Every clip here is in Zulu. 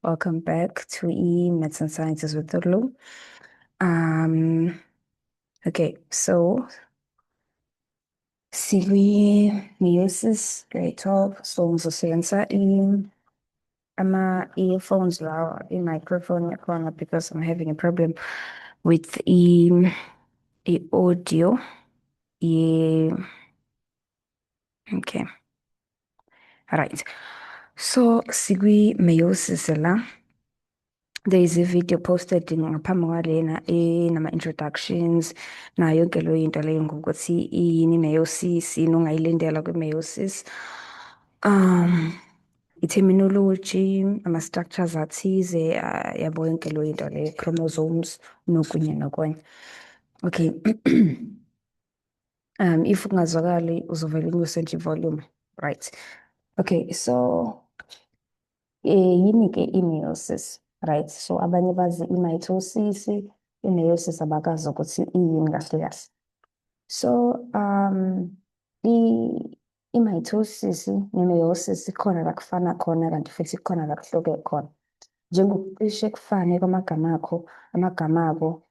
Welcome back to Maths and Sciences with Tolu. Um, okay, so meiosis grade 12 so ngizosebenzisa ama-earphones lawa i-microphone yakhona because I'm having a problem with i-audio. Yeah. Okay. All right. So meiosis la. There is a video posted ngaphambi kwalena enama-introductions nayo yonke leyo into leyo ngokuthi yini i-meiosis, yini ongayilindela kwi-meiosis. I-terminology, ama-structures athize, yabo yonke leyo into leyo, chromosomes, nokunye nokunye. Okay. If ungazwakali uzovele unyuse nje i-volume. Right. Okay, so yini-ke i-meiosis, right? So abanye bazi i-mitosis, i-meiosis abakazi ukuthi iyini kahle kahle. So i-mitosis ne-meiosis khona la kufana khona kanti futhi khona la kuhluke khona. Njengokucishe kufane kwamagama akho, amagama abo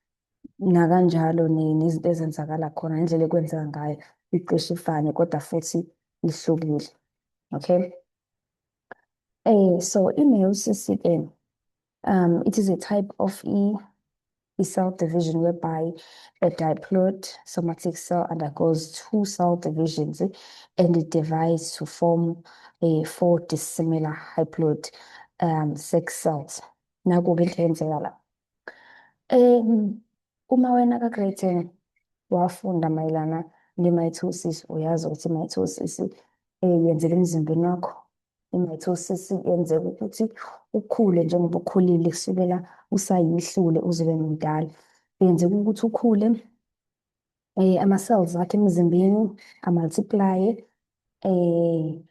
nakanjalo nezinto ezenzakala khona, indlela ekwenzeka ngayo icishe ifane kodwa futhi ihlukile. Okay. So i-meiosis again, it is a type of cell division whereby a diploid somatic cell undergoes two cell divisions and it divides to form four dissimilar haploid sex cells. Naku-ke into eyenzeka la. Uma wena ka-grade 10 wafunda mayelana ne-mitosis, uyazi ukuthi i-mitosis yenzeka emzimbeni wakho. I-mitosis yenzeka ukuthi ukhule njengoba ukhulile kusukela usayihlule uze ube mdala. Yenzeka ukuthi ukhule, ama-cells akho emzimbeni a-multiply-e,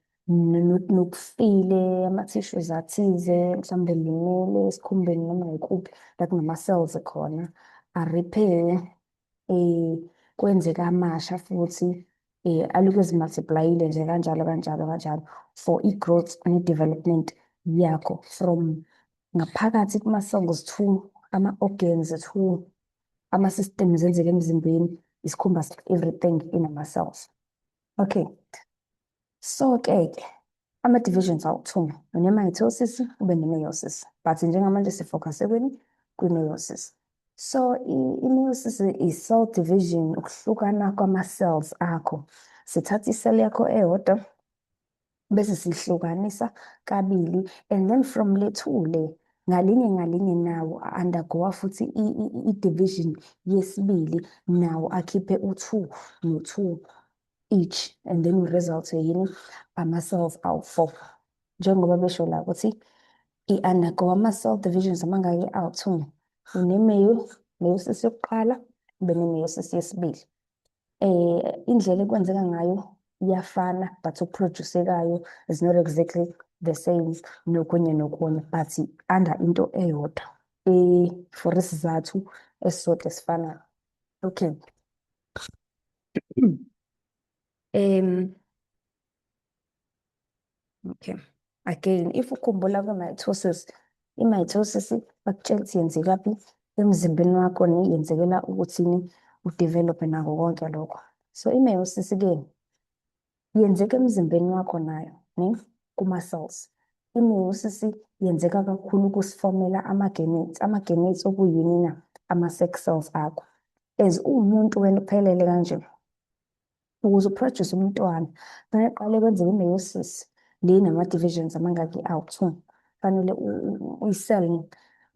nokufile ama-tissues athize, mhlawumbe limele esikhumbeni noma yikuphi la kunama-cells khona, a-repair-e, kwenzeka amasha futhi, alokhu ezimultiply-ile nje kanjalo kanjalo kanjalo for i-growth ne-development yakho from ngaphakathi kuma-cells to ama-organs to ama-systems enzeka emzimbeni, isikhumba everything inama-cells. Okay, so-ke ama-divisions awu-2, une-mitosis ube ne-meiosis, but njengamanje sifocus ekweni kwi-meiosis. So i-meiosis is-cell division, ukuhlukana kwama-cells akho. Sithatha i-cell yakho eyodwa bese sihlukanisa kabili, and then from le to le ngalinye ngalinye nawo undergoa futhi i-division yesibili, nawo akhiphe u-2 no-2 each, and then result yini ama-cells awu-4. Njengoba besho la ukuthi i-undergo ama-cell divisions amangaki awu-2, meiosis yokuqala ube ne-meiosis yesibili. Indlela ekwenzeka ngayo iyafana but okuproducekayo is not exactly the same nokunye nokunye, but under into eyodwa, for isizathu esisodwa esifanayo. Okay. Okay. Again, if ukhumbula kwi-mitosis, i-mitosis bakutshela ukuthi yenzekaphi emzimbeni wakho, yenzekela ukuthini udevelophe nako konke lokho. So i-meiosis-ke yenzeka emzimbeni wakho nayo, kuma-cells. I-meiosis yenzeka kakhulu kusifomela ama-gametes. Ama-gametes okuyini na? Ama-sex cells akho. As uwumuntu wena uphelele kanje, ukuze uproduce umntwana, kufanele uqale kwenzeke i-meiosis le nama-divisions amangaki awu-2. Kufanele i-cell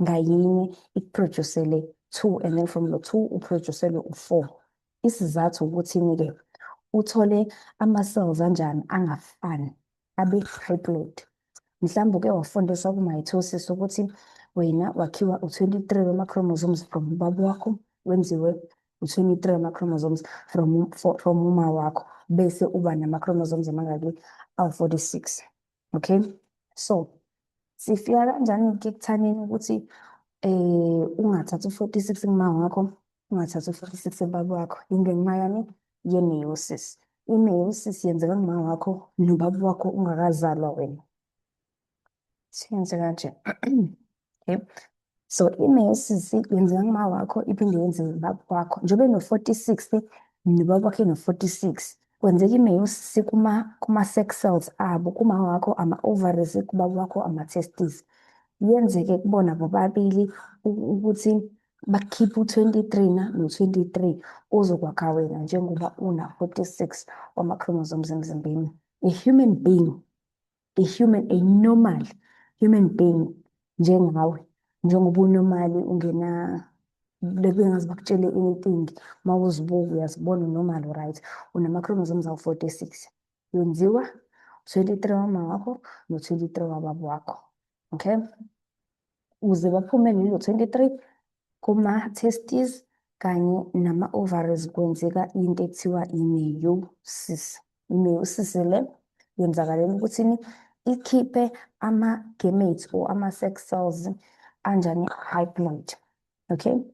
ngayinye ikuproducele 2, and then from lo 2 uproducele u-4. Isizathu ukuthini-ke? Uthole ama-cells anjani angafani, abe haploid. Mhlawumbe uke wafundiswa ku-mitosis ukuthi wena wakhiwa u-23 wama-chromosomes from ubaba wakho, wenziwe u-23 wama-chromosomes from uma wakho, bese uba nama-chromosomes amangaki awu-46. Okay, so sifika kanjani-ke ekuthaneni ukuthi ungathathi u-46 kuma wakho, ungathathi u-46 ubaba wakho? Ingenxa yani ye-meiosis. I-meiosis yenzeka ngumama wakho nobaba wakho ungakazalwa wena. Siyenze kanje. Okay. So i-meiosis yenzeka ngumama wakho iphinde yenzeke ubaba wakho. Njengoba eno-46 nobaba wakho eno-46, kwenzeka i-meiosis kuma-sex cells abo, kumama wakho ama-ovaries, kubaba wakho ama-testes. Yenzeke kubona bobabili ukuthi bakhiphe u-23 no-23 ozokwakha wena njengoba una-46 wama-chromosomes emzimbeni. A normal human being njengawe, njengoba unormali bengaze bakutshele anything, uma uzibuka uyazibona unormal, right? Unama-chromosomes awu-46, wenziwa 23 wamama wakho no-23 wababa wakho, okay? Uze baphumele lo 23 kuma-testes kanye nama-ovaries, kwenzeka into ekuthiwa i-meiosis. I-meiosis le yenzakalela ukuthini? Ikhiphe ama-gametes or ama-sex cells anjani? Haploid, okay?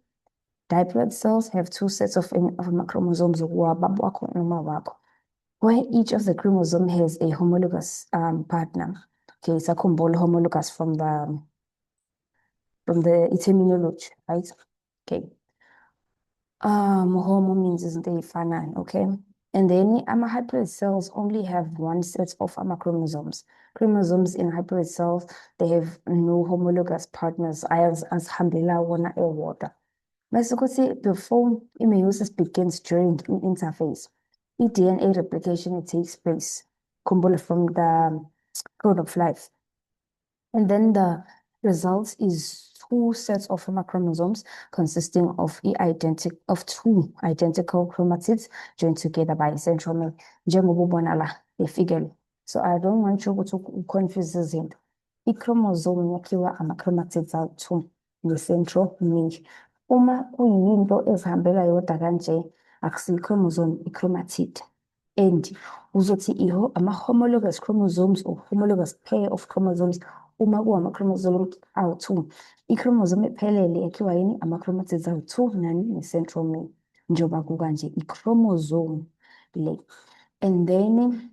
Diploid cells have two sets of chromosomes, wababa wakho noma wakho, where each of the chromosome has a homologous partner. Okay, sakhumbula homologous from the etymology, right? Okay. Homo means izinto ey'fanayo, okay? And then ama-haploid cells only have one set of chromosomes. Chromosomes in haploid cells, they have no homologous partners, azihambela wona ewodwa. Bese kuthi before i-meiosis begins during interphase, i-DNA replication, it takes place, khumbula, from the code of life. And then the result is two sets of chromosomes consisting of two identical chromatids joined together by a centromere, njengoba ubona la efigure. So I don't want you to confuse izinto. I-chromosome yakhiwa ama-chromatids awu-2 ne-centromere. Uma kuyinto ezihambela yodwa kanje, akusiyo i-chromosome, i-chromatid. And uzothi ama-homologous chromosomes or homologous pair of chromosomes, uma kuwama-chromosome awu-2, i-chromosome ephelele yakhiwa yini? Ama-chromatids awu-2 nani? Ne-centromere, njengoba kukanje i-chromosome le. And then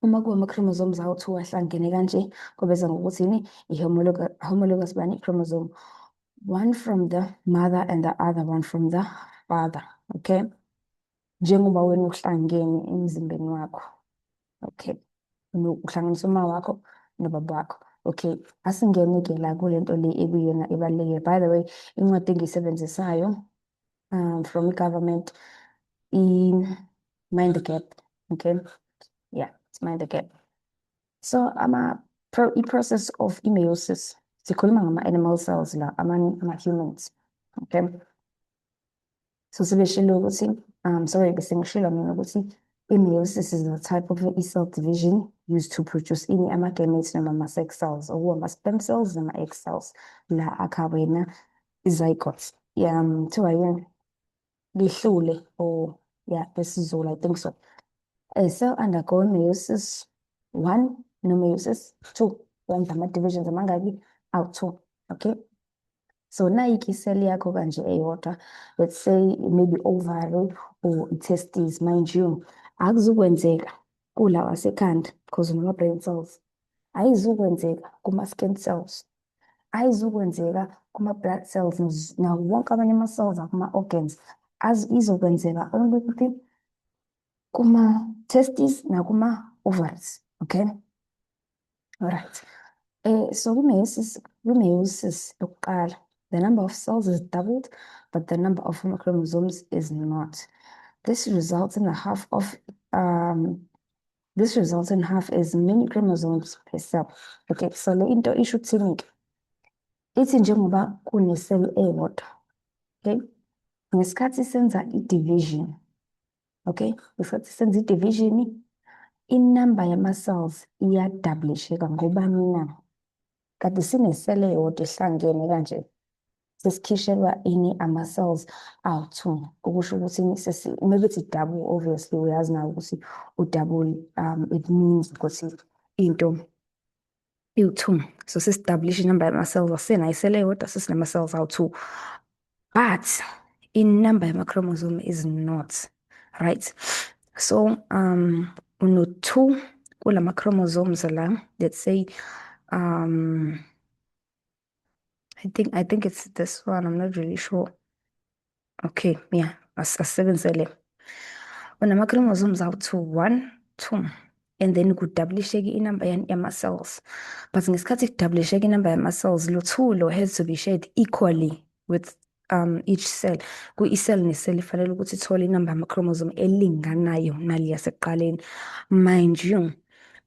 uma kuwama-chromosomes awu-2 ahlangene kanje, kubizwa ngokuthini? I-homologous bani? Chromosome. One from the mother and the other one from the father, okay? Njengoba wena uhlangene emzimbeni wakho, okay? Uhlanganisa umama wakho nobaba wakho, okay? Asingene-ke la kule nto le ekuyona ebalulekile. By the way, incwadi engiyisebenzisayo from i-government, Mind the Gap, okay? Yeah, it's Mind the Gap. So i-process of i-meiosis, sikhuluma ngama-animal cells la, ama-humans, okay? So sebeshilo ukuthi, sorry, bese ngishilo mina ukuthi i-meiosis is a type of cell division used to produce ama-gametes noma ama-sex cells, ama-sperm cells noma egg cells, la akha wena i-zygotes. Kuthiwa yini? Lihlule, or yeah, besiZulu, I think so. A cell undergoing meiosis 1 no meiosis 2, wenza ama-divisions amangaki? Awu-2, okay? So nayikho i-cell yakho kanje eyodwa, let's say maybe ovary or testes, mind you, akuzukwenzeka kula wasekhanda because unama-brain cells, ayizukwenzeka kuma-skin cells, ayizukwenzeka kuma-blood cells, nawo wonke amanye ama-cells akuma-organs, izokwenzeka only ukuthi kuma-testes nakuma-ovaries, okay? Alright. So kwi-meiosis yokuqala, the number of cells is doubled, but the number of chromosomes is not. This results in half as many chromosomes per cell. Okay, so le into isho ukuthini-ke? Ithi njengoba kune-cell eyodwa, okay? Ngesikhathi senza i-division, okay? Ngesikhathi senza i-division, inamba yama-cells iyadablisheka. Ngobani na? Kade sine-cell eyodwa ehlangene kanje, sesikhishelwa ama-cells awu-2, okusho ukuthi uma bethi double, obviously uyazi nawe ukuthi u-double, it means ukuthi into iwu-2. So sesi-establish inamba yama-cells, asenayo i-cell eyodwa, sesinama-cells awu-2, but inamba yama-chromosome is not, right? So, uno-2 kulama chromosomes la. Let's say, um, I think it's this one. I'm not really sure. Okay, yeah, asebenzele. Unama-chromosomes awu-2, 1, 2. And then kudablisheke inamba yama-cells. But ngesikhathi kudablisheke inamba yama-cells, lo 2 lo has to be shared equally with each cell. I-cell ne-cell ifanele ukuthi ithole inamba yama-chromosome elinganayo nale yasekuqaleni. Mind you,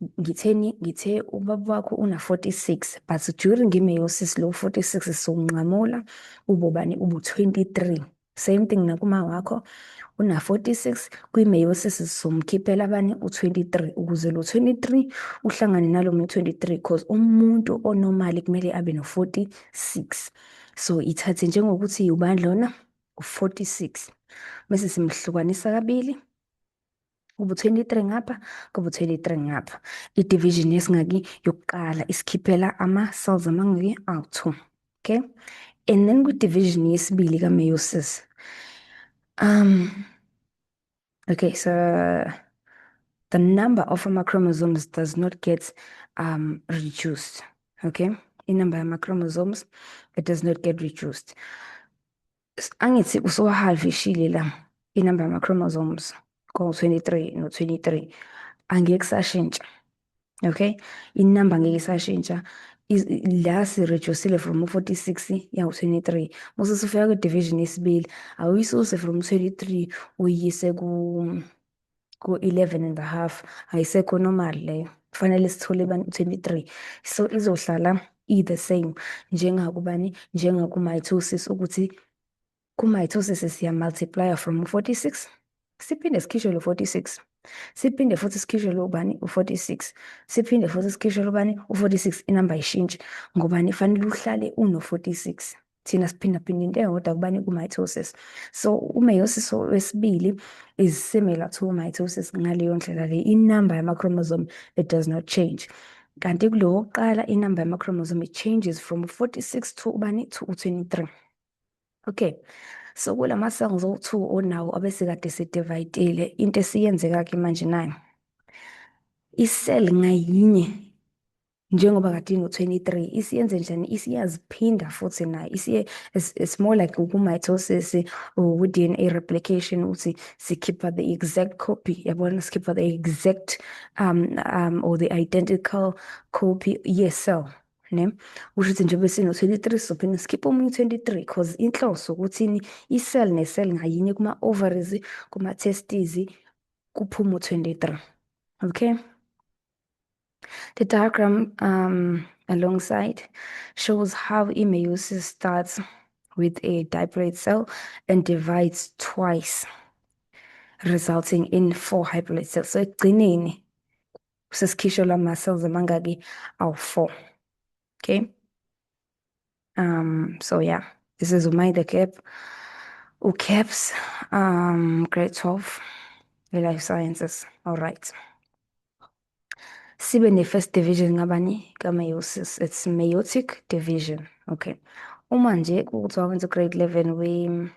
ngithe ubaba wakho una-46, but during i-meiosis lo 46 siwunqamula ubobani ubu-23. Same thing nakuma wakho una-46, kwi-meiosis somkhiphela abanye u-23 ukuze lo 23 uhlangane nalo 23 cause umuntu onormali kumele abe no-46. So ithathe njengokuthi ubani lona u-46, bese simhlukanisa kabili, ubu-23 ngapha, kubu-23 ngapha. I-division yesingaki yokuqala isikhiphela ama-cells amangaki awu-2. Okay, and then kwi-division yesibili ka-meiosis, okay, so the number of ama-chromosomes does not get reduced. Okay, inamba yama-chromosomes, it does not get reduced. Angithi usuwahalvishile la inamba yama-chromosomes ko-23 no-23, angeke kusashintsha. Okay, inamba ngeke isashintsha. La si-reduce-ile from u-46 yawu-23. Mase sifika kwi-division yesibili, awuyisuse from 23 uyise ku-11 and a half, ayisekho normal leyo. Kufanele sithole u-23. So izohlala the same njengakubani, njengaku-mitosis, ukuthi ku-mitosis siya-multiply from u-46 siphinde sikhishwe lo 46, siphinde futhi sikhishwe lo ubani u-46, siphinde futhi sikhishwe lo ubani u-46. Inamba ayishintshi ngobani fanele uhlale uno-46. Thina siphindaphinde into eyodwa kubani ku-mitosis. So u-meiosis wesibili is similar to mitosis ngaleyo ndlela le. Inamba yama-chromosome, it does not change. Kanti kulo wokuqala inamba yama-chromosome it changes from 46 to ubani to u-23. Okay, so kulama cells o-2 onawo abesikade sidivayidile, into esiyenzeka-ke manje nayo, i-cell ngayinye njengoba kade ino-23 isiyenze njani, isiyaziphinda futhi nayo it's more like ku-mitosis or ku-DNA replication, ukuthi sikhipha the exact copy, yabona, sikhipha the exact or the identical copy yes-cell, ne? Kusho ukuthi njengoba sino-23 sizophinde sikhiphe omunye u-23 cause inhloso ukuthini, i-cell ne-cell ngayinye kuma-ovaries, kuma-testes kuphume u-23. Okay, the diagram alongside shows how meiosis starts with a diploid cell and divides twice, resulting in 4 haploid cells. So ekugcineni sesikhishwe lama-cells amangaki awu-4. Okay, so yeah, this is Umay the Cap, UCAPS, grade 12, life sciences. All right. Sibe ne-first division ngabani ka-meiosis, it's meiotic division. Okay, uma nje kuthiwa wenza grade 11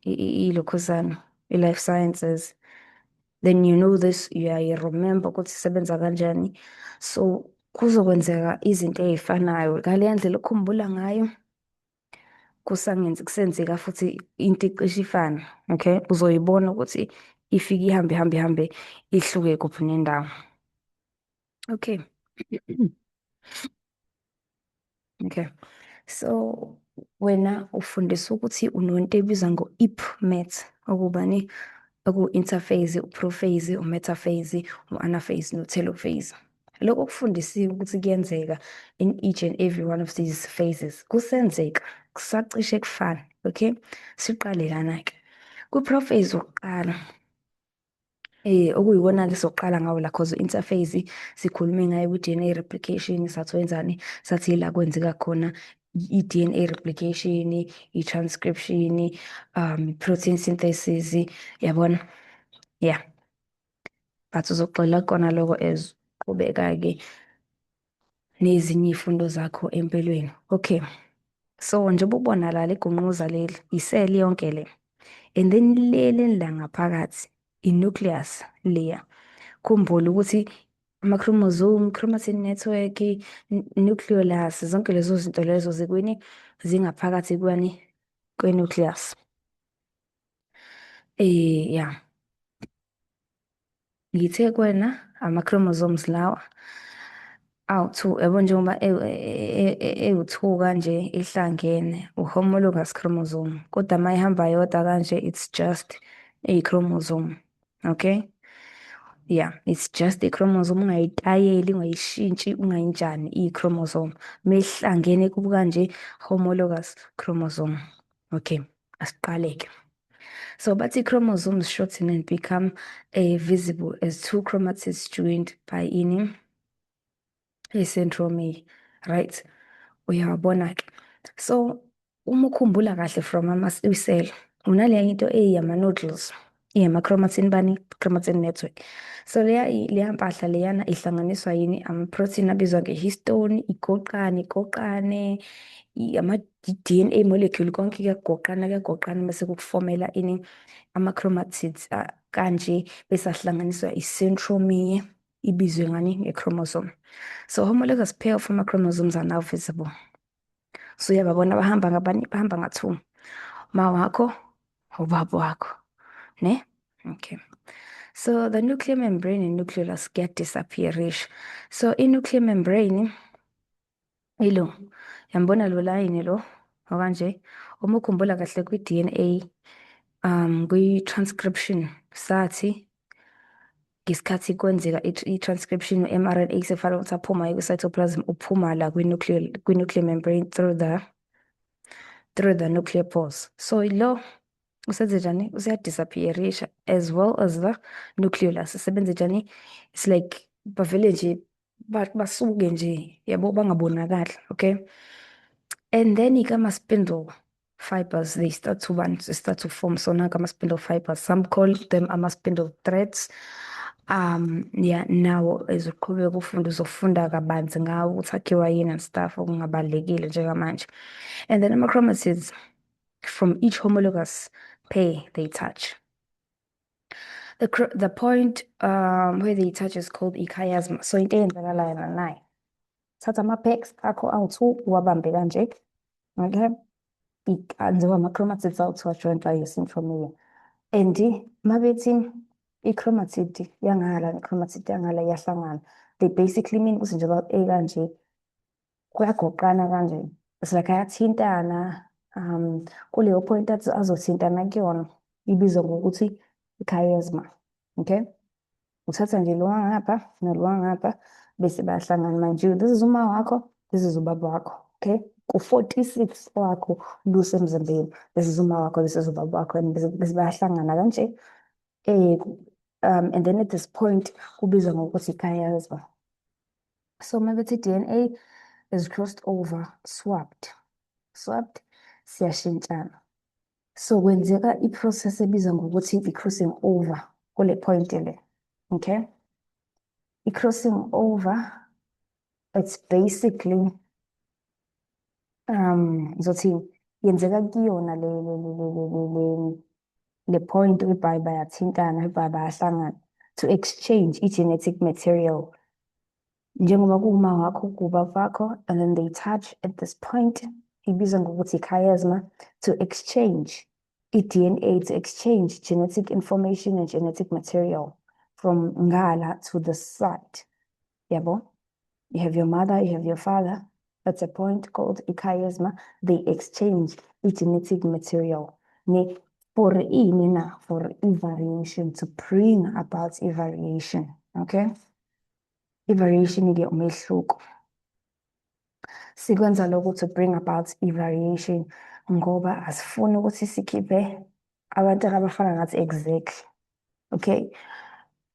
ilokhuzana, i-life sciences, then you know this, remember ukuthi isebenza kanjani. So kuzokwenzeka izinto ey'fanayo ngaleya ndlela okhumbula ngayo, kusenzeka futhi into icishe ifane. Okay, uzoyibona ukuthi ifike ihambe ihluke kuphi nendawo. Okay. Okay, so wena ufundisa ukuthi unento ebizwa ngo-ip-met, okubani, oku-interphase, u-prophase, u-metaphase, u-anaphase, no-telophase. Lokho kufundisiwe ukuthi kuyenzeka in each and every one of these phases. Kusenzeka, kusacishe kufana. Okay, siqale lana-ke ku-prophase wokuqala, okuyiwona lesokuqala ngawo la, cause interface sikhulume ngayo ku-DNA replication, sathi wenzani, sathi la kwenzeka khona i-DNA replication, i-transcription, protein synthesis, yabona, yeah. But uzoxola kona lokho as qhubeka-ke nezinye iy'fundo zakho empilweni. Okay, so njengoba ubona la, le gungquza leli iseli yonke le. And then leli la ngaphakathi, i-nucleus leya. Khumbula ukuthi ama-chromosome, chromatin network, nucleolus, zonke lezo zinto lezo zikwini, zingaphakathi kwani, kwe-nucleus. Ya, ngithe kwena ama-chromosomes lawa awu-two, yabo njengoba ewu-two kanje ehlangene, u-homologous chromosome. Kodwa uma ihamba yodwa kanje, it's just a chromosome. Okay? Yeah, it's just a chromosome. Ungayitayeli, ungayishintshi, ungayinjani, i-chromosome. Mehlangene kubu kanje, homologous chromosome. Okay, asiqaleke. So, but the chromosomes shorten and become visible as two chromatids joined by a centromere, right? Uyawabona-ke. So, uma ukhumbula kahle from i-cell, unaleya into eyama-nodules, iyama-chromatin bani? Chromatin network. So, leya mpahla leyana ihlanganiswa yini? Ama-protein abizwa nge-histone, igoqane, ama-DNA molecule, konke kuyagoqana bese kufomela ini? Ama-chromatids kanje, bese ahlanganiswa i-centromere, ibizwe ngani? Nge-chromosome. So, homologous pair of ama-chromosomes are now visible. So, uyababona bahamba ngabani? Bahamba nga-two. Ma wakho, ubaba wakho. Ne? Okay. So, the nuclear membrane and nucleolus disappearish. So, i-nuclear membrane, ilo, yambona lo layini lo, okanje, uma ukhumbula kahle kwi-DNA, kwi-transcription, sathi, ngesikhathi kwenzeka i-transcription ye-mRNA sefana ukuthi aphuma kwi-cytoplasm, uphuma la kwi-nuclear membrane through the nuclear pores. So lo usenze njani? Useyadisappearisha as well as the nucleolus. Sebenze njani? It's like bavele nje basuke nje, yabo, bangabonakali. Okay, and then ama-spindle fibers, they start to form. So now ama-spindle fibers, some call them ama-spindle threads. Yeah, nawo ezoqhubeka uzofunda kabanzi ngawo ukuthi akhiwa yini and stuff okungabalulekile njengamanje. And then ama-chromatids from each homologous pair they touch. The point where they touch is called i-chiasma. So into eyenzakalayo nayo, thatha ama-pegs akho awu-two, uwabambe kanje. Okay, njengoba ama-chromatids awu-two are-joined by i-centromere. And mabethi i-chromatid yangala ne-chromatid yangala iyahlangana, they basically mean ukuthi njengoba kanje kuyagoqana kanje, it's like ayathintana. Kuleyo point athi azothintana kuyona ibizwa ngokuthi i-chiasma. Okay, uthatha nje lo wangapha nalo wangapha bese bayahlangana manje. This is uma wakho, this is ubaba wakho. Okay, ku-46 wakho lusemzimbeni, this is uma wakho, this is ubaba wakho, and bese bayahlangana kanje. And then at this point kubizwa ngokuthi i-chiasma. So mabethi DNA is crossed over, swapped, siyashintshana. So kwenzeka i-process ebizwa ngokuthi i-crossing over kule point le. Okay, i-crossing over, it's basically ngizothi yenzeka kuyona le point whereby bayathintana, whereby bayahlangana to exchange i-genetic material. Njengoba kuwuma wakho kubaba wakho, and then they touch at this point, ibizwa ngokuthi i-chiasma, to exchange i-DNA, to exchange genetic information and genetic material from ngala to the side. Yabo, you have your mother, you have your father. That's a point called a chiasma. They exchange genetic material. For variation, to bring about a variation. Okay, i-variation ke umehluko. Sikwenza lokho to bring about i-variation ngoba asifuni ukuthi sikhiphe abantwana abafana nathi exactly. Okay,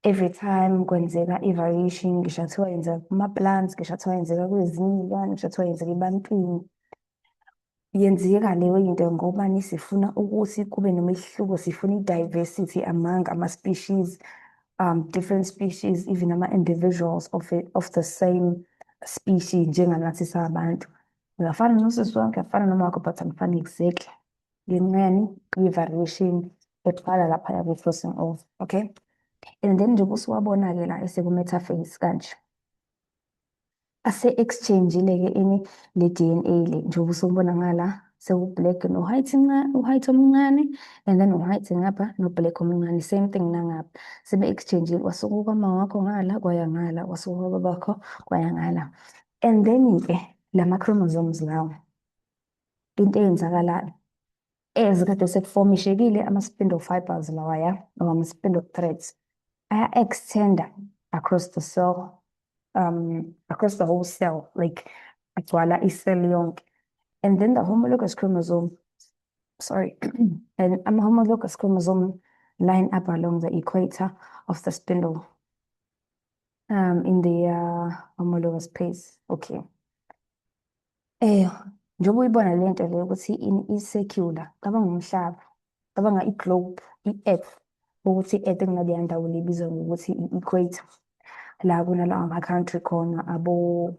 every time kwenzeka i-variation, ngisho kuthiwa yenzeka kuma-plants, ngisho kuthiwa yenzeka kwezinye iy'lwane, ngisho kuthiwa yenzeka ebantwini, yenzeka leyo into ngobani? Sifuna ukuthi kube nomehluko, sifuna i-diversity among ama-species, different species, even ama-individuals of the same species njenganathi sabantu. Uyafana nosisi wakho, uyafana noma wakho, but anifani exactly. ngenxa yani i-variation eqala laphaya kwi-crossing over, okay? And then njengoba usuwabona-ke la eseku-metaphase kanje, ase-exchange-ile-ke ini le-DNA le, njengoba usubona ngala, seku-black no-white u-white omncane, and then u-white ngapha no-black omncane, same thing nangapha. Sebe-exchange-ile, kwasuka kwama wakho ngala, kwaya ngala, kwasuka kwababakho, kwaya ngala. And then-ke, lama-chromosomes lawo, into eyenzakalayo, ezikade sekufomishekile ama-spindle fibers lawaya, noma ama-spindle threads, aya-extenda across the cell, across the whole cell, like agcwala i-cell yonke. And then the homologous chromosome, sorry, and homologous chromosome line up along the equator of the spindle, in the homologous phase. Okay. Njengoba uyibona le nto le ukuthi i-circular, cabanga umhlaba, cabanga i-globe, i-earth, ukuthi i-earth kunaleya ndawo le ibizwa ngokuthi i-equator. La kunalawo ama-country khona abo-Congo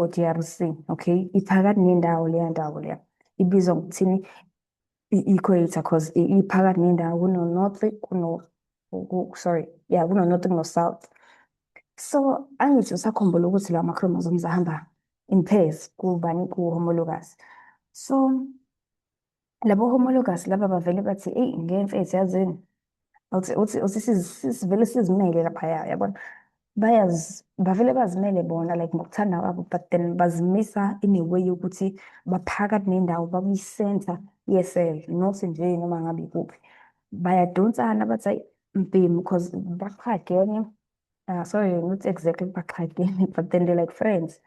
DRC, okay? Iphakathi nendawo leya ndawo leya. Ibizwa ngokuthini i-equator cause iphakathi nendawo kuno-north, kuno-north kuno-south. So angithi usakhumbula ukuthi la ma-chromosomes ahamba in pairs kubani ku-homologous. So labo homologous laba bavele bathi eyi ngemfethu yazini uthi sivele sizimele laphaya yabona, bavele bazimele bona like ngokuthanda kwabo, but then bazimisa in a way yokuthi baphakathi nendawo bakuyi-center ye-cell, not nje noma ngabe ikuphi. Bayadonsana bathi ayi mpimbi because baqhagene, sorry, not exactly baqhagene, but then they're like friends.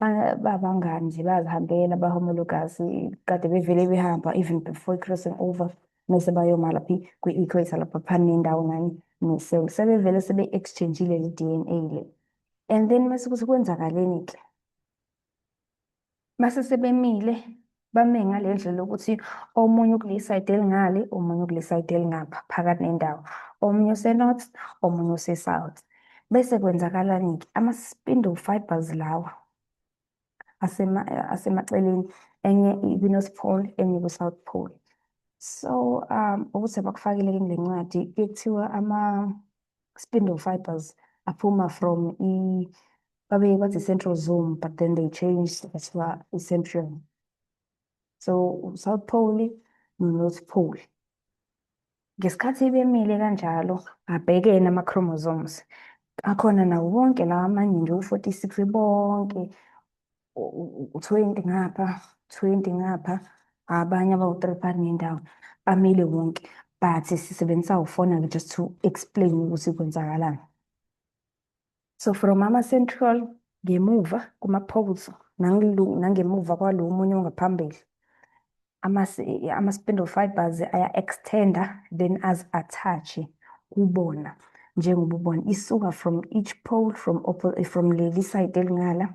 Babangani nje bazihambela ba-homologous, kade bevele behamba even before crossing over, mese bayoma laphi kwi-equator lapha phana nendawo nani ne-cell, sebevele sebe-exchange-ile le DNA le. And then mase kuthi kwenzakaleni-ke, mase sebemile, bame ngale ndlela yokuthi omunye ukule side elingale, omunye ukule side elingapha phakathi nendawo, omunye use-north, omunye use-south. Bese kwenzakalani-ke, ama-spindle fibers lawa asemaceleni, enye ikwi-north pole, enye ikwi-south pole. So ukuthi bakufakile kule ncwadi kuthiwa ama-spindle fibers aphuma from babeke bathi centrosome, but then they changed kuthiwa i-centriole. So south pole no-north pole. Ngesikhathi bemile kanjalo, abhekene ama-chromosomes akhona nawo wonke lawa amanye nje u-46 bonke, u-20 ngapha, 20 ngapha, abanye abawu-3 phakathi nendawo, bamile wonke, but sisebenzisa ufona just to explain ukuthi kwenzakalani. So from ama-central ngemuva kuma-poles nangemuva kwalo omunye ongaphambili, ama-spindle fibers aya-extenda then attach kubona, njengoba ubona isuka from each pole, from leli side elingala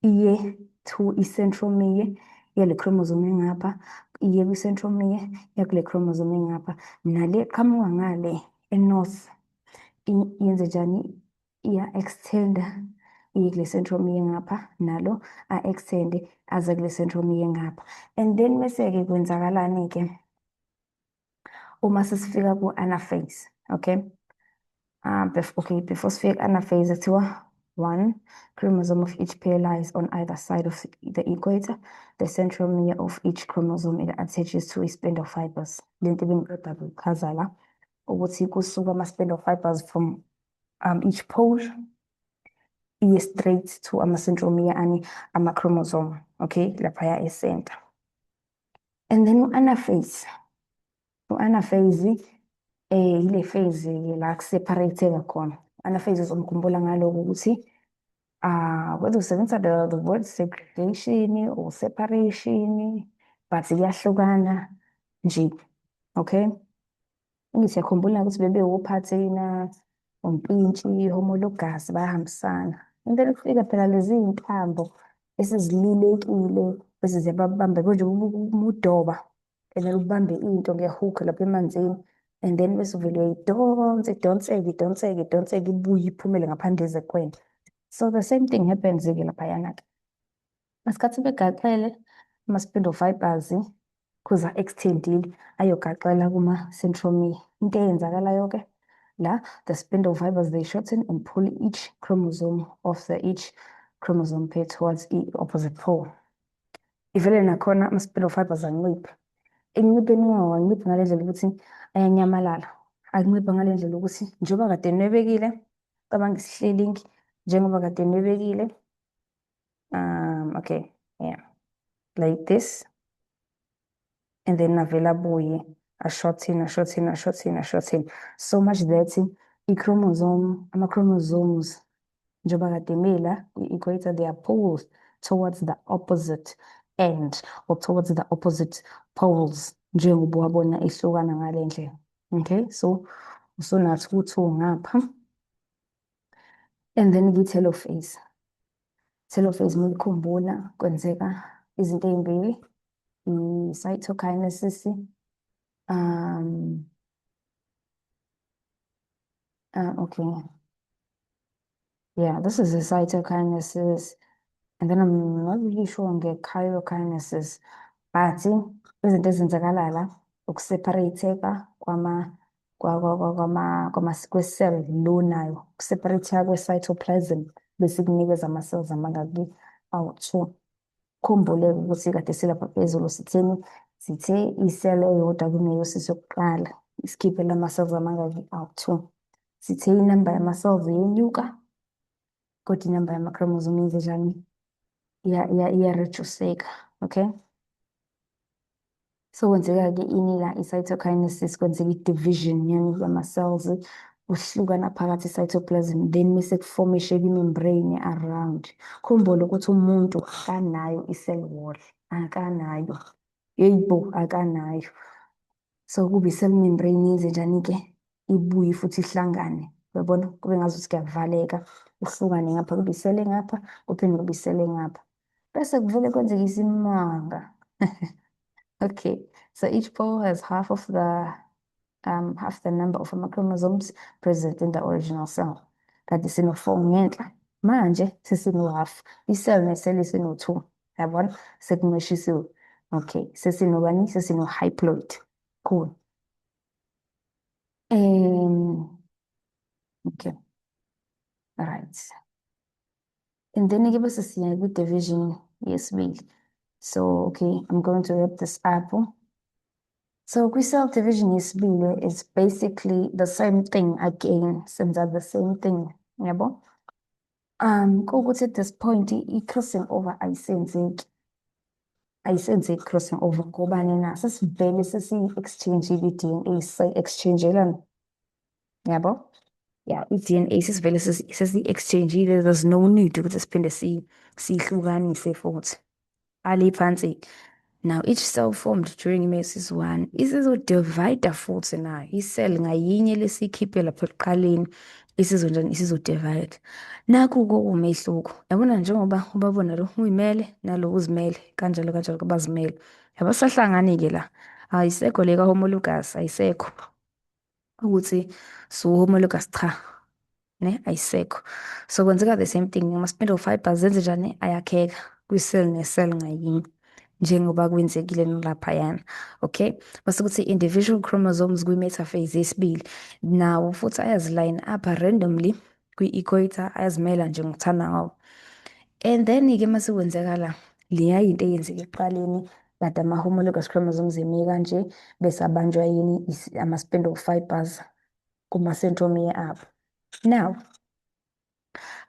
iye to i-centromere yale chromosome engapha, iye kwi-centromere yakule chromosome engapha, nale qhamuka ngale e-north yenze njani, iya-extenda iye kule centromere ngapha, nalo a-extende aze kule centromere ngapha. And then bese-ke kwenzakalani-ke uma sesifika ku-anaphase, okay? Before sifike ku-anaphase kuthiwa 1 chromosome of each pair lies on either side of the equator. The centromere of each chromosome it attaches to spindle fibers. Lento bengiqeda ukuchaza la ukuthi kusuka ama-spindle fibers from each pole iye straight to ama-centromere ama-chromosome, okay, laphaya e-center. And then u-anaphase, ile phase la kuseparate-eka khona. Anaphase uzomkhumbula ngaloko ukuthi whether usebenzisa the word segregation or separation, but kuyahlukana nje, okay? Ngithi yakhumbula ukuthi bebe ophathina, umpintshi, homologous bayahambisana. And then kufika phela lezi iy'ntambo esizilulekile bese ziyababamba konje udoba, and then ubambe into nge-hook lapha emanzini, and then bese uvele uyayidonsa, idonseke, ibuye iphumele ngaphandle ezekwena. So the same thing happens-ke laphayana-ke. Ngesikhathi begaxele ama-spindle fibers because a-extendile ayogaxela kuma-centromere. Into eyenzakalayo-ke la, the spindle fibers, they shorten and pull each chromosome of each chromosome pair towards opposite pole. Ivele nakhona ama-spindle fibers anciphe. Ekuncipheni kwawo anciphe ngale ndlela ukuthi ayanyamalala. Akunciphe ngale ndlela ukuthi njengoba kade nwebekile, cabanga isihlelingi, njengoba kade nwebekile, okay, yeah, like this. And then navela abuye ashorten so much that ama-chromosomes njengoba kade mila kwi-equator, they are pulled towards the opposite end or towards the opposite poles njengoba wabona ihlukana ngale ndlela. Okay, so usunathi ku-2 ngapha. And then telophase. Telophase muyikhumbula kwenzeka izinto ey'mbili, i-cytokinesis, okay, yeah, this is a cytokinesis, and then I'm not really sure on the chiriokinesis, but izinto ezenzakala la ukuseparate-eka kwe-cell lo nayo, ukuseparate-eka kwe-cytoplasm bese kunikeza ama-cells amangaki awu-2. Khumbule ukuthi kade silapha phezulu sitheni, sithe i-cell eyodwa kuneyosi yokuqala isikhiphe lama-cells amangaki awu-2. Sithe inamba yama-cells iyenyuka, kodwa inamba yama-chromosome yenze njani? Iya-reduce-eka, okay? So kwenzeka-ke ini la i-cytokinesis, kwenzeka i-division yama-cells, kuhlukana phakathi i-cytoplasm, then mese kufomisheka i-membrane around. Khumbule ukuthi umuntu akanayo i-cell wall, akanayo. Yebo, akanayo. So kube i-cell membrane yenze njani-ke? Ibuye futhi ihlangane. Uyabona? Kube ngazuthi kuyavaleka, kuhlukane ngapha, kube i-cell engapha, kuphinde kube i-cell engapha. Bese kuvele kwenzeka isimanga. Okay, so each pole has half the number of chromosomes present in the original cell. Kanti sino-4 ngenhla. Manje sesino-half. I-cell ne-cell sino-2. Yabona? Sekumeshisiwe. Okay, sesinobani? Sesino-haploid. Cool. Okay. All right. And then give us a good division. Yes, wait. So, okay, I'm going to wrap this up. So cell division is basically the same thing again, since are the same thing. Yabo? Kokuthi at this point, i-crossing over ayisenzeki. Ayisenzeki crossing over ngobani na? Sesivele sesi-exchange-ile i-DNA, si-exchange-elana. Yabo? Yeah, i-DNA sesivele sesi-exchange-ile, there's no need ukuthi siphinde siyihlukanise futhi. Ali phansi. Now, each cell formed during meiosis 1 isizodivide futhi nayo. I-cell ngayinye lesiyikhiphe lapha ekuqaleni isizodivide. Nakhu-ke umehluko. Yabona njengoba ubabona lo uyimele nalo uzimele kanjalo kanjalo kubazimele. Yabasahlangani-ke la. Ayisekho le ka-homologous, ayisekho. Ukuthi su-homologous cha. Ne, ayisekho. So kwenzeka the same thing. Ama-spindle fibers zenze njani? Ayakheka kwi-cell ne-cell ngayinye. Njengoba kwenzekile nolaphayana. Okay, bese kuthi individual chromosomes kwi-metaphase yesibili nawo futhi ayaziline up randomly kwi-equator, ayazimela nje ngokuthanda ngawo. And then-ke mase kwenzeka la leya into eyenzeka ekuqaleni kade ama-homologous chromosomes eme kanje bese abanjwa yini ama-spindle fibers kuma-centromere abo. Now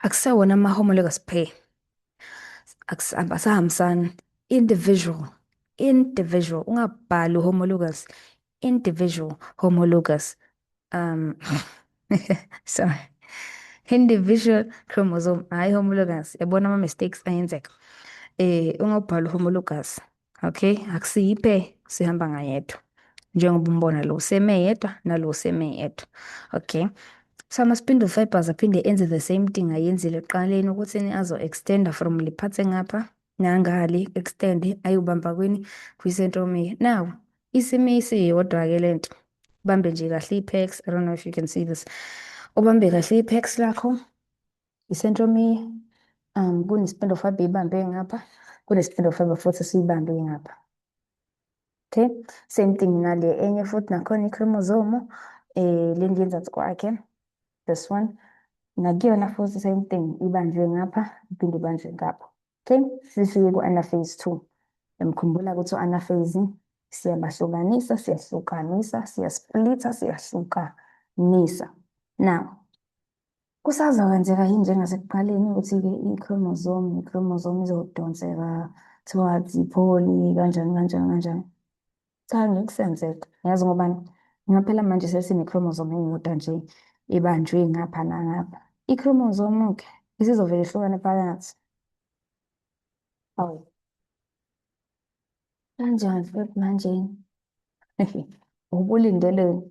akusewona ama-homologous pair, asahambisani. Individual, ungabhali homologous, individual homologous, sorry, individual chromosome, hayi homologous. Yabona ama-mistakes ayenzeka. Ungabhali homologous, okay, akusiyiphe sihamba ngayedwa njengoba umbona lo useme yedwa nalo useme yedwa. Okay, so ama-spindle fibers aphinde enze the same thing ayenzile ekuqaleni ukuthi azo-extenda from le part engapha nangale extend ayobamba kwi-centromere. Now isime isiyodwa-ke lento, ubambe nje kahle i-pex. I don't know if you can see this. Ubambe kahle i-pex lakho, i-centromere, kune-spindle fiber ibambe ngapha, kune-spindle fiber futhi siyibambe ngapha. Okay, same thing nale enye futhi nakhona i-chromosome le ngenzansi kwakhe, this one nakuyona futhi same thing, ibanjwe ngapha iphinde ibanjwe ngapha. Okay, sifike ku-anaphase 2. Emkhumbula ukuthi u-anaphase siyabahlukanisa, siyasplitha, siyahlukanisa. Now, kusazokwenzeka yini njengasekuqaleni ukuthi-ke i-chromosome izodonseka towards i-poly kanjani kanjani kanjani? Cha, ngeke kusenzeka. Yazi ngobani? Ngaphela manje sesine-chromosome eyodwa nje ebanjwe ngapha nangapha. I-chromosome-ke isizovele ihlukane phakathi. Awu, kanjani futhi manje? Ubulindele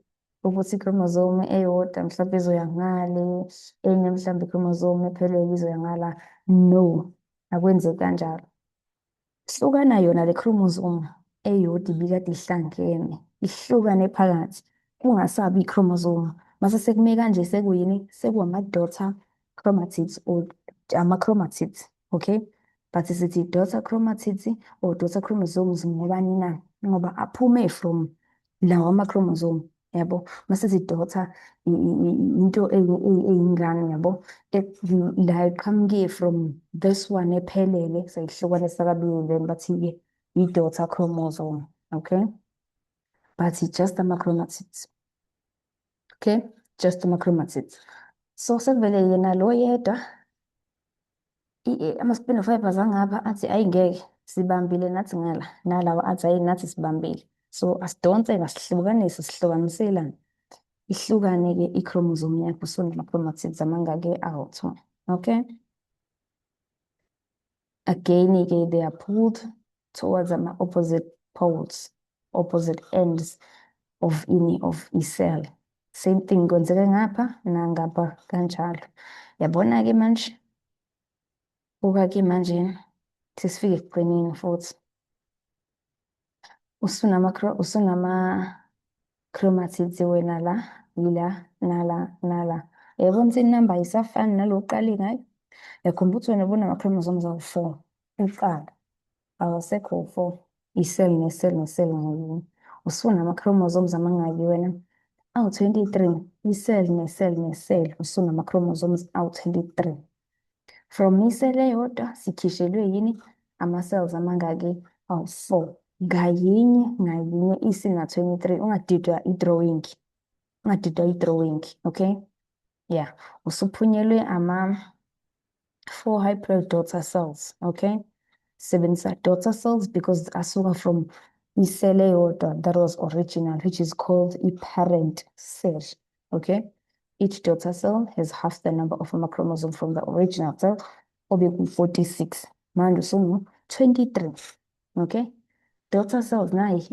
ukuthi i-chromosome eyodwa mhlawumbe izoya ngale, enye mhlawumbe i-chromosome ephelele izoya ngala. No, akwenzeki kanjalo. Hlukana yona le chromosome eyodwa ibikade ihlangene, ihlukane phakathi. Kungasabi i-chromosome. Mase sekume kanje sekuyini? Sekuwama-daughter chromatids or ama-chromatids, okay? But sithi daughter chromatids or daughter chromosomes ngobani na? Ngoba aphume from lawa ama-chromosome, yabo? Mase sithi daughter into eyingane, yabo? La iqhamuke from this one ephelele, sayihlukanisa kabili, then bathi-ke i-daughter chromosome, okay? But it's just ama-chromatids, okay? Just ama-chromatids. So sekuvele yena lo yedwa ama-spindle fibers angapha athi ayingeke sibambile nathi ngala, nalawa athi ayi nathi sibambile. So asidonse asihlukanise, sihlukaniselane. Ihlukane-ke i-chromosome yakho usunama-chromatids amangaki awu-2, okay? Again-ke they are pulled towards ama-opposite poles, opposite ends of i-cell. Same thing kwenzeke ngapha nangapha kanjalo. Yabona-ke manje, buka-ke manje sesifike ekugcineni futhi. Usunama-chromatids wena la, yila, nala, nala. Yabona ukuthi inamba ayisafani nalo uqale ngayo? Yakhumbula ukuthi wena bunama-chromosomes awu-4 uqala. Awasekho u-4, i-cell ne-cell ne-cell ngayinye. Usunama-chromosomes amangaki wena? Awu-23. I-cell ne-cell ne-cell usunama-chromosomes awu-23. From i-cell eyodwa sikhishelwe yini? Ama-cells amangaki? Awu-4. Ngayinye ngayinye isina-23. Ungadidwa i-drawing. Ungadidwa i-drawing, okay? Yeah. Usuphunyelwe ama-4 haploid daughter cells, okay? Sebenzisa daughter cells because asuka from i-cell eyodwa that was original, which is called a-parent cell, okay? Each daughter cell has half the number of chromosomes from the original cell, obeku-46. Manje usungu-23, okay? Daughter cells nayi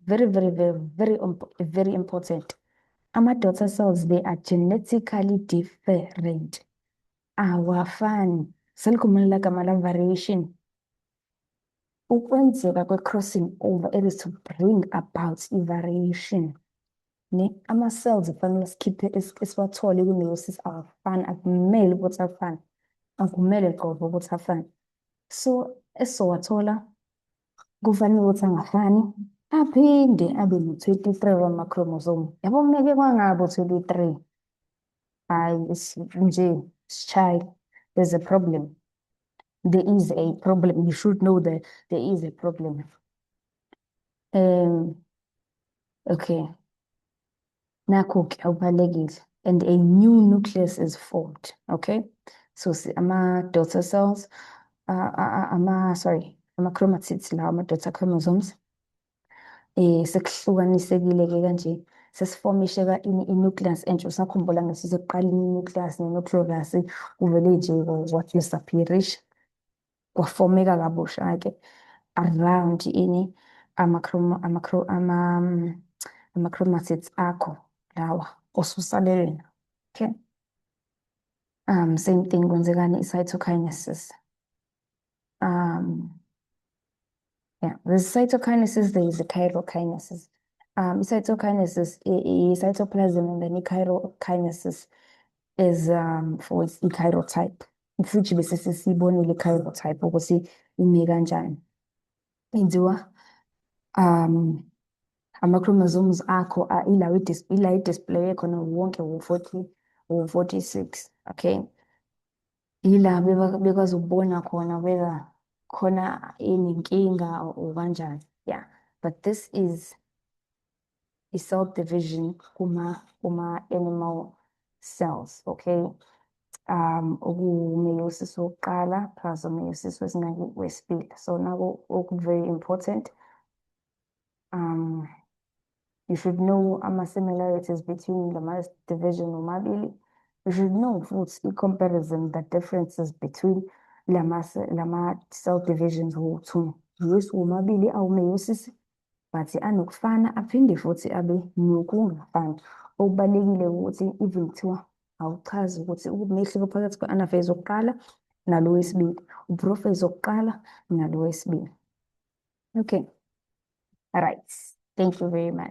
very important. Ama-daughter cells, they are genetically different. Awafani. Selikhumbula igama la variation. Ukwenzeka kwe-crossing over, it is to bring about i-variation. Ama-cells kufanele sikhiphe esiwathole kumeiosis awafani, akumele ukuthi afane. Akumele qobo ukuthi afane. So, esizowathola kufanele ukuthi angafani, aphinde abe no-23 wama-chromosome. Yabo kumeke kwangabo 23. Hayi, nje, shy. There's a problem. There is a problem. You should know that there is a problem. Okay. Nakho-ke akubalulekile. And a new nucleus is formed. Okay. So ama-daughter cells, ama-chromatids lawa, ama-daughter chromosomes. Sekuhlukanisekile-ke kanje. Sesiformisheka i-nucleus entsha. Usakhumbula ngasisekuqaleni i-nucleus ne-nucleus kuvele nje disappearisha. Kwafomeka kabusha-ke around ama-chromatids akho lawa osusalele. Okay. Same thing kwenzekani i-cytokinesis. Yeah, there's cytokinesis, there is a chirokinesis. I-cytokinesis, i-cytoplasm, and then i-chirokinesis is for i-chirotype. Futhi bese sesibonile i-chirotype ukuthi ime kanjani. Yenziwa um, ama-chromosomes akho ila i-display khona wonke u-40, u-46, okay? Yila bekwazi ukubona khona whether khona inenkinga or kanjani. Yeah, but this is i-cell division kuma-animal cells, okay? Meiosis wokuqala plus meiosis wesibili. So now very important. You should know ama-similarities between the division omabili. You should know futhi i-comparison, the differences between lama-cell divisions wo-two. Yes, womabili awu-meiosis, but anokufana aphinde futhi abe nokungafani. Okubalulekile ukuthi even kuthiwa awuchazi ukuthi umehluko phakathi kwe-anaphase wokuqala nalo wesibili, uprophase wokuqala nalo wesibili. Okay, all right. Thank you very much.